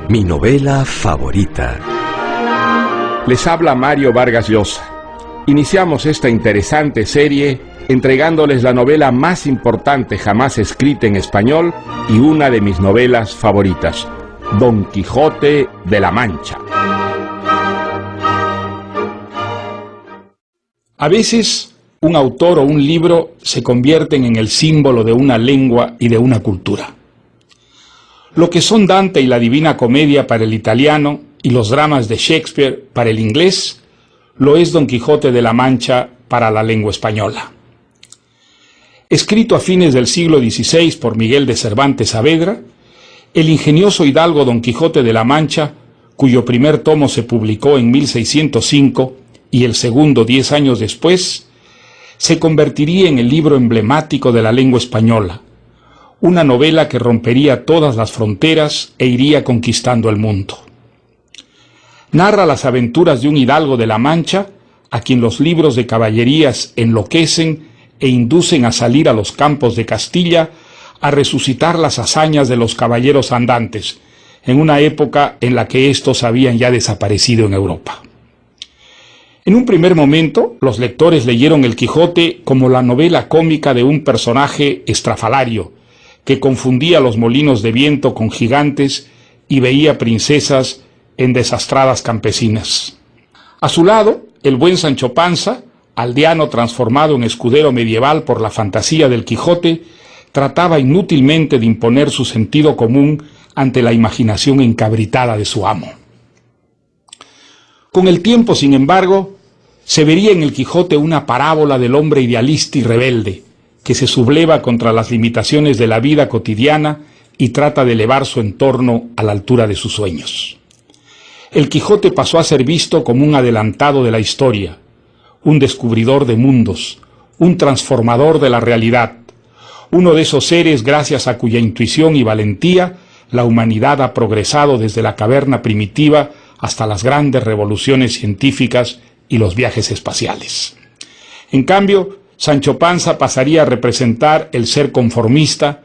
Mi novela favorita. Les habla Mario Vargas Llosa. Iniciamos esta interesante serie entregándoles la novela más importante jamás escrita en español y una de mis novelas favoritas, Don Quijote de la Mancha. A veces, un autor o un libro se convierten en el símbolo de una lengua y de una cultura. Lo que son Dante y la Divina Comedia para el italiano y los dramas de Shakespeare para el inglés, lo es Don Quijote de la Mancha para la lengua española. Escrito a fines del siglo XVI por Miguel de Cervantes Saavedra, el ingenioso hidalgo Don Quijote de la Mancha, cuyo primer tomo se publicó en 1605 y el segundo 10 años después, se convertiría en el libro emblemático de la lengua española, una novela que rompería todas las fronteras e iría conquistando el mundo. Narra las aventuras de un hidalgo de la Mancha, a quien los libros de caballerías enloquecen e inducen a salir a los campos de Castilla a resucitar las hazañas de los caballeros andantes, en una época en la que estos habían ya desaparecido en Europa. En un primer momento, los lectores leyeron El Quijote como la novela cómica de un personaje estrafalario, que confundía los molinos de viento con gigantes y veía princesas en desastradas campesinas. A su lado, el buen Sancho Panza, aldeano transformado en escudero medieval por la fantasía del Quijote, trataba inútilmente de imponer su sentido común ante la imaginación encabritada de su amo. Con el tiempo, sin embargo, se vería en el Quijote una parábola del hombre idealista y rebelde, que se subleva contra las limitaciones de la vida cotidiana y trata de elevar su entorno a la altura de sus sueños. El Quijote pasó a ser visto como un adelantado de la historia, un descubridor de mundos, un transformador de la realidad, uno de esos seres gracias a cuya intuición y valentía la humanidad ha progresado desde la caverna primitiva hasta las grandes revoluciones científicas y los viajes espaciales. En cambio, Sancho Panza pasaría a representar el ser conformista,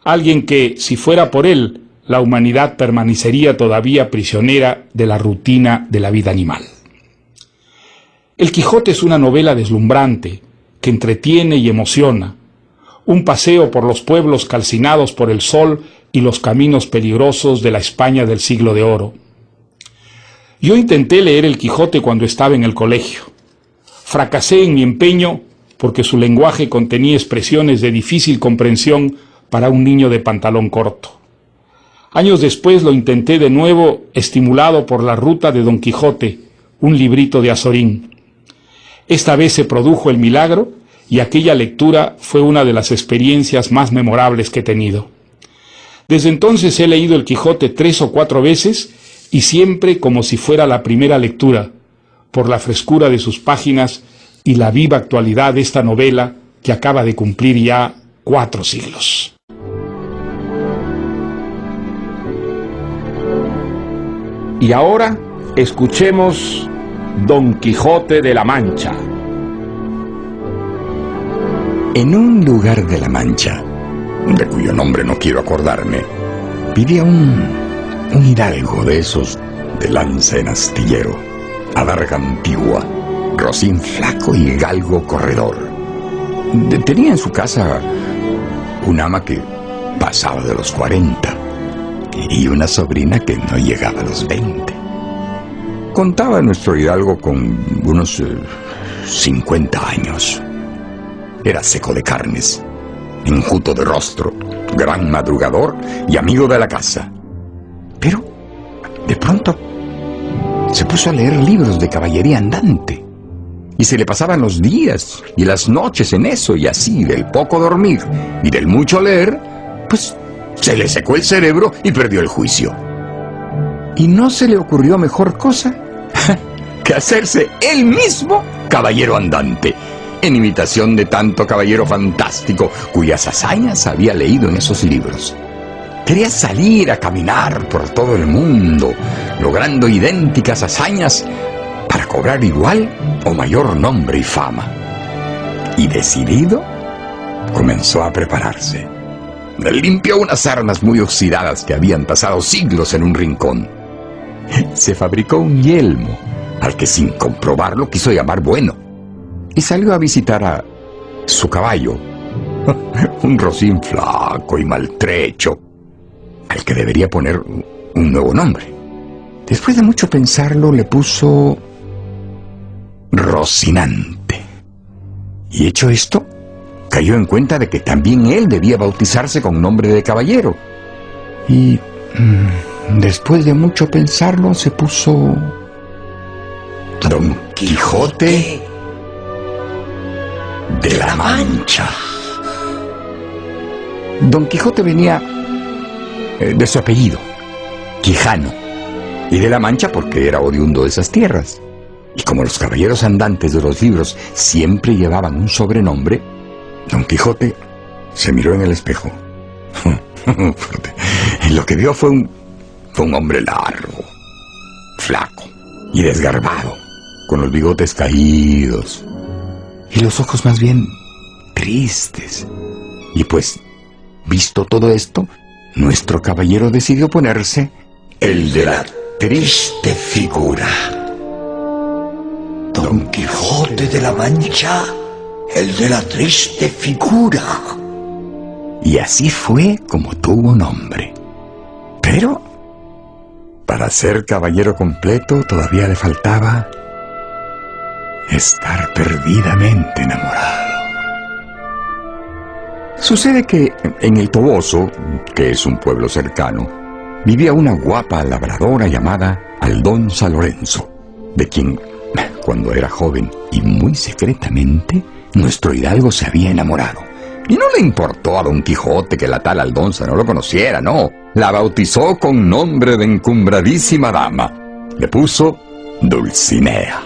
alguien que, si fuera por él, la humanidad permanecería todavía prisionera de la rutina de la vida animal. El Quijote es una novela deslumbrante, que entretiene y emociona, un paseo por los pueblos calcinados por el sol y los caminos peligrosos de la España del siglo de oro. Yo intenté leer El Quijote cuando estaba en el colegio. Fracasé en mi empeño porque su lenguaje contenía expresiones de difícil comprensión para un niño de pantalón corto. Años después lo intenté de nuevo, estimulado por La Ruta de Don Quijote, un librito de Azorín. Esta vez se produjo el milagro y aquella lectura fue una de las experiencias más memorables que he tenido. Desde entonces he leído El Quijote 3 o 4 veces y siempre como si fuera la primera lectura, por la frescura de sus páginas y la viva actualidad de esta novela que acaba de cumplir ya 4 siglos. Y ahora escuchemos Don Quijote de la Mancha. En un lugar de la Mancha, de cuyo nombre no quiero acordarme, vivía un hidalgo de esos de lanza en astillero, adarga antigua, rocín flaco y galgo corredor. Tenía en su casa un ama que pasaba de los 40 y una sobrina que no llegaba a los 20. Contaba nuestro hidalgo con unos 50 años. Era seco de carnes, enjuto de rostro, gran madrugador y amigo de la casa. Pero, de pronto, se puso a leer libros de caballería andante. Y se le pasaban los días y las noches en eso, y así, del poco dormir y del mucho leer, pues se le secó el cerebro y perdió el juicio. Y no se le ocurrió mejor cosa que hacerse él mismo caballero andante, en imitación de tanto caballero fantástico cuyas hazañas había leído en esos libros. Quería salir a caminar por todo el mundo, logrando idénticas hazañas para cobrar igual o mayor nombre y fama. Y decidido, comenzó a prepararse. limpió unas armas muy oxidadas que habían pasado siglos en un rincón. Se fabricó un yelmo, al que sin comprobarlo quiso llamar bueno, y salió a visitar a su caballo, un rocín flaco y maltrecho, al que debería poner un nuevo nombre. Después de mucho pensarlo, le puso Rocinante. Y hecho esto, cayó en cuenta de que también él debía bautizarse con nombre de caballero. Y después de mucho pensarlo, se puso Don Quijote de la Mancha. Don Quijote venía de su apellido, Quijano, y de la Mancha porque era oriundo de esas tierras. Y como los caballeros andantes de los libros siempre llevaban un sobrenombre, Don Quijote se miró en el espejo. Y lo que vio fue un hombre largo, flaco y desgarbado, con los bigotes caídos y los ojos más bien tristes. Y pues, visto todo esto, nuestro caballero decidió ponerse el de la triste figura. Don Quijote de la Mancha, el de la triste figura. Y así fue como tuvo nombre. Pero, para ser caballero completo, todavía le faltaba estar perdidamente enamorado. Sucede que en el Toboso, que es un pueblo cercano, vivía una guapa labradora llamada Aldonza Lorenzo, de quien, cuando era joven y muy secretamente, nuestro hidalgo se había enamorado. Y no le importó a Don Quijote que la tal Aldonza no lo conociera, no. La bautizó con nombre de encumbradísima dama. Le puso Dulcinea.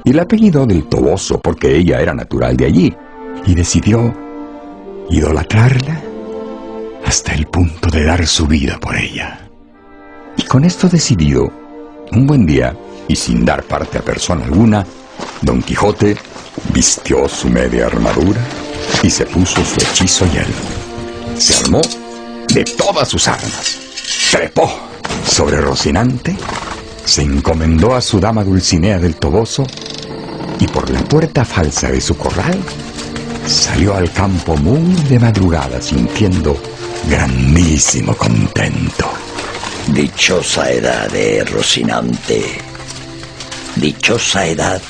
Y la apellidó del Toboso porque ella era natural de allí. Y decidió idolatrarla hasta el punto de dar su vida por ella. Y con esto decidido, un buen día, y sin dar parte a persona alguna, Don Quijote vistió su media armadura y se puso su hechizo yelmo. Se armó de todas sus armas, trepó sobre Rocinante, se encomendó a su dama Dulcinea del Toboso y por la puerta falsa de su corral salió al campo muy de madrugada, sintiendo grandísimo contento. Dichosa edad, Rocinante. Dichosa edad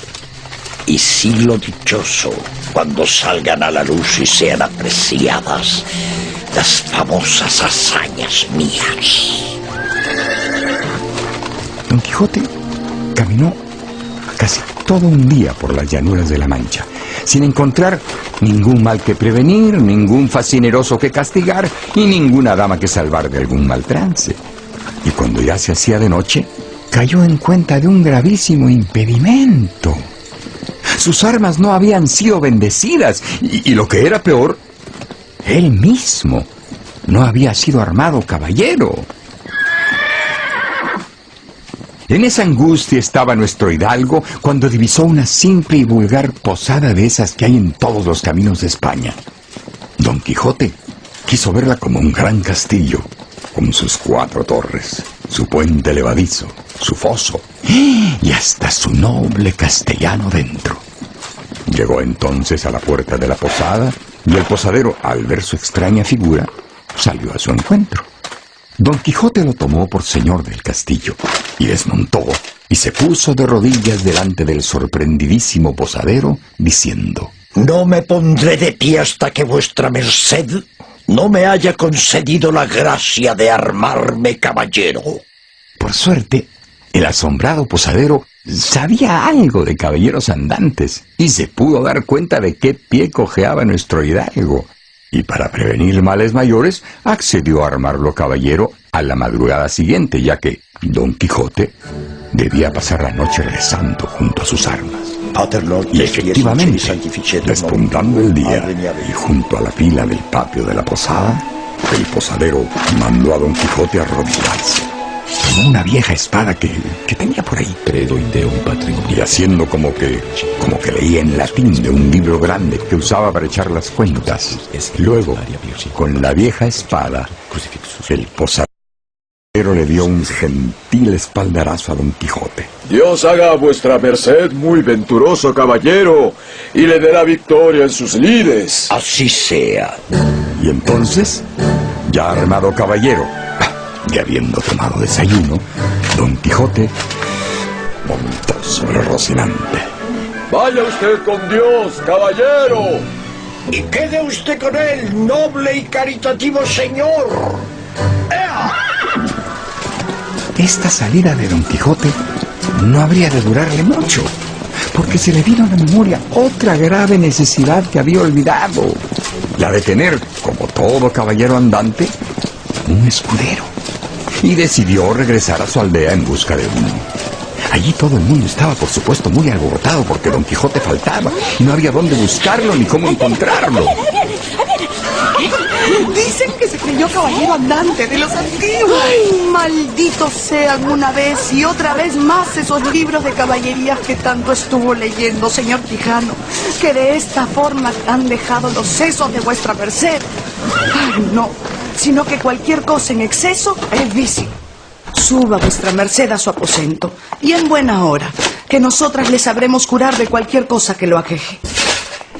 y siglo dichoso cuando salgan a la luz y sean apreciadas las famosas hazañas mías. Don Quijote caminó casi todo un día por las llanuras de la Mancha, sin encontrar ningún mal que prevenir, ningún fascineroso que castigar y ninguna dama que salvar de algún mal trance. Y cuando ya se hacía de noche, cayó en cuenta de un gravísimo impedimento. Sus armas no habían sido bendecidas y lo que era peor, él mismo no había sido armado caballero. En esa angustia estaba nuestro hidalgo cuando divisó una simple y vulgar posada de esas que hay en todos los caminos de España. Don Quijote quiso verla como un gran castillo, con sus 4 torres, su puente levadizo, su foso y hasta su noble castellano dentro. Llegó entonces a la puerta de la posada y el posadero, al ver su extraña figura, salió a su encuentro. Don Quijote lo tomó por señor del castillo y desmontó y se puso de rodillas delante del sorprendidísimo posadero, diciendo: No me pondré de pie hasta que vuestra merced no me haya concedido la gracia de armarme caballero. Por suerte, el asombrado posadero sabía algo de caballeros andantes y se pudo dar cuenta de qué pie cojeaba nuestro hidalgo. Y para prevenir males mayores, accedió a armarlo caballero a la madrugada siguiente, ya que Don Quijote debía pasar la noche rezando junto a sus armas. Y efectivamente, despuntando el día y junto a la pila del patio de la posada, el posadero mandó a Don Quijote arrodillarse. tomó una vieja espada que tenía por ahí. Credo in Deum patrimonio. Y haciendo como que leía en latín de un libro grande que usaba para echar las cuentas. Luego, con la vieja espada, el posadero le dio un gentil espaldarazo a Don Quijote. Dios haga a vuestra merced muy venturoso caballero y le dé la victoria en sus lides. Así sea. Y entonces, ya armado caballero, y habiendo tomado desayuno, Don Quijote montó sobre Rocinante. Vaya usted con Dios, caballero. Y quede usted con él, noble y caritativo señor. ¡Ea! Esta salida de Don Quijote no habría de durarle mucho, porque se le vino a la memoria otra grave necesidad que había olvidado, la de tener, como todo caballero andante, un escudero, y decidió regresar a su aldea en busca de uno. Allí todo el mundo estaba, por supuesto, muy alborotado porque Don Quijote faltaba y no había dónde buscarlo ni cómo encontrarlo. Dicen que se creyó caballero andante de los antiguos. ¡Ay, malditos sean una vez y otra vez más esos libros de caballerías que tanto estuvo leyendo, señor Quijano, que de esta forma han dejado los sesos de vuestra merced! ¡Ay, no! Sino que cualquier cosa en exceso es vicio. Suba vuestra merced a su aposento, y en buena hora, que nosotras le sabremos curar de cualquier cosa que lo aqueje.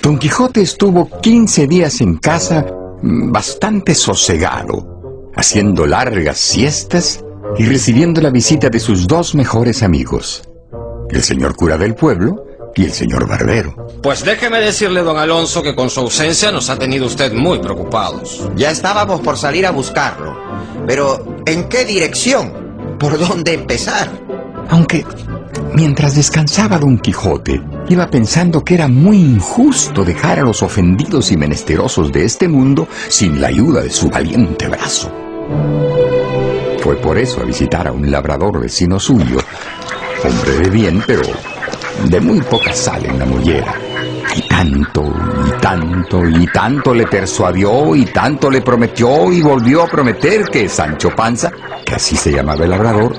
Don Quijote estuvo 15 días en casa, bastante sosegado, haciendo largas siestas y recibiendo la visita de sus dos mejores amigos, el señor cura del pueblo y el señor barbero. Pues déjeme decirle, don Alonso, que con su ausencia nos ha tenido usted muy preocupados. Ya estábamos por salir a buscarlo, pero ¿en qué dirección? ¿Por dónde empezar? Aunque, mientras descansaba Don Quijote, iba pensando que era muy injusto dejar a los ofendidos y menesterosos de este mundo sin la ayuda de su valiente brazo. Fue por eso a visitar a un labrador vecino suyo, hombre de bien, pero de muy poca sal en la mollera. Y tanto le persuadió y tanto le prometió y volvió a prometer que Sancho Panza, que así se llamaba el labrador,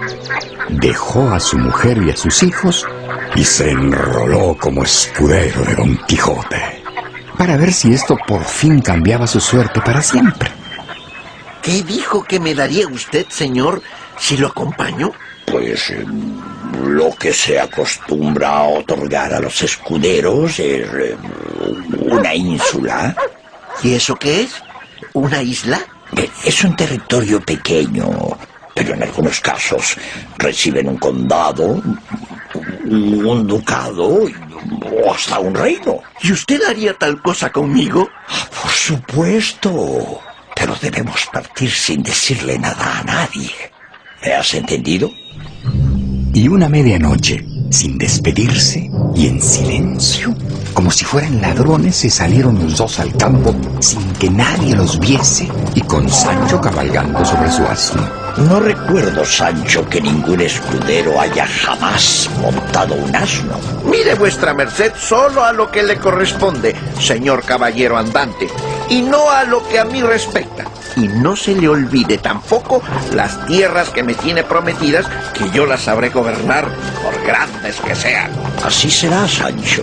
dejó a su mujer y a sus hijos y se enroló como escudero de Don Quijote, para ver si esto por fin cambiaba su suerte para siempre. ¿Qué dijo que me daría usted, señor, si lo acompaño? Pues lo que se acostumbra a otorgar a los escuderos es una ínsula. ¿Y eso qué es? ¿Una isla? Es un territorio pequeño, pero en algunos casos reciben un condado, un ducado o hasta un reino. ¿Y usted haría tal cosa conmigo? Por supuesto, pero debemos partir sin decirle nada a nadie. ¿Me has entendido? Y una medianoche, sin despedirse y en silencio, como si fueran ladrones, se salieron los dos al campo sin que nadie los viese y con Sancho cabalgando sobre su asno. No recuerdo, Sancho, que ningún escudero haya jamás montado un asno. Mire vuestra merced solo a lo que le corresponde, señor caballero andante, y no a lo que a mí respecta. Y no se le olvide tampoco las tierras que me tiene prometidas, que yo las sabré gobernar, por grandes que sean. Así será, Sancho,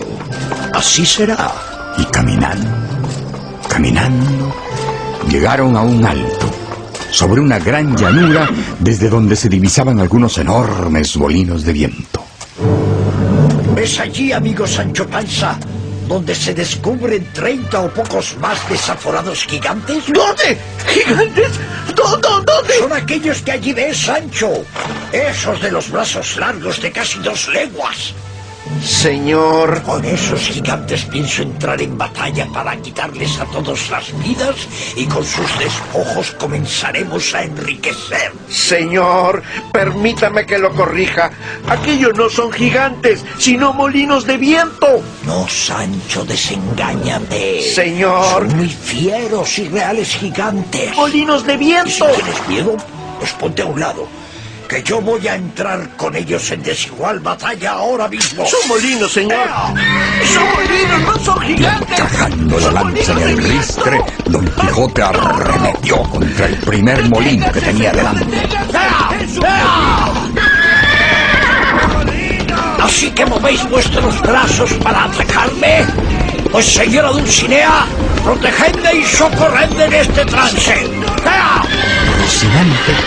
así será. Y caminando, llegaron a un alto, sobre una gran llanura, desde donde se divisaban algunos enormes molinos de viento. ¿Ves allí, amigo Sancho Panza, donde se descubren 30 o pocos más desaforados gigantes? ¿Dónde? ¿Gigantes? ¿Dónde? Son aquellos que allí ves, Sancho. Esos de los brazos largos de casi 2 leguas. Señor... Con esos gigantes pienso entrar en batalla para quitarles a todos las vidas y con sus despojos comenzaremos a enriquecer. Señor, permítame que lo corrija. Aquellos no son gigantes, sino molinos de viento. No, Sancho, desengáñate. Señor... Son muy fieros y reales gigantes. Molinos de Y si viento. tienes miedo, pues ponte a un lado, porque yo voy a entrar con ellos en desigual batalla ahora mismo. Son molinos, señor. Son molinos, no son gigantes. Encajando la lanza en el ristre, Don Quijote arremetió contra el primer molino que tenía delante. ¿Así que movéis vuestros brazos para atacarme? Pues señora Dulcinea, protegedme y socorredme en este trance. Rocinante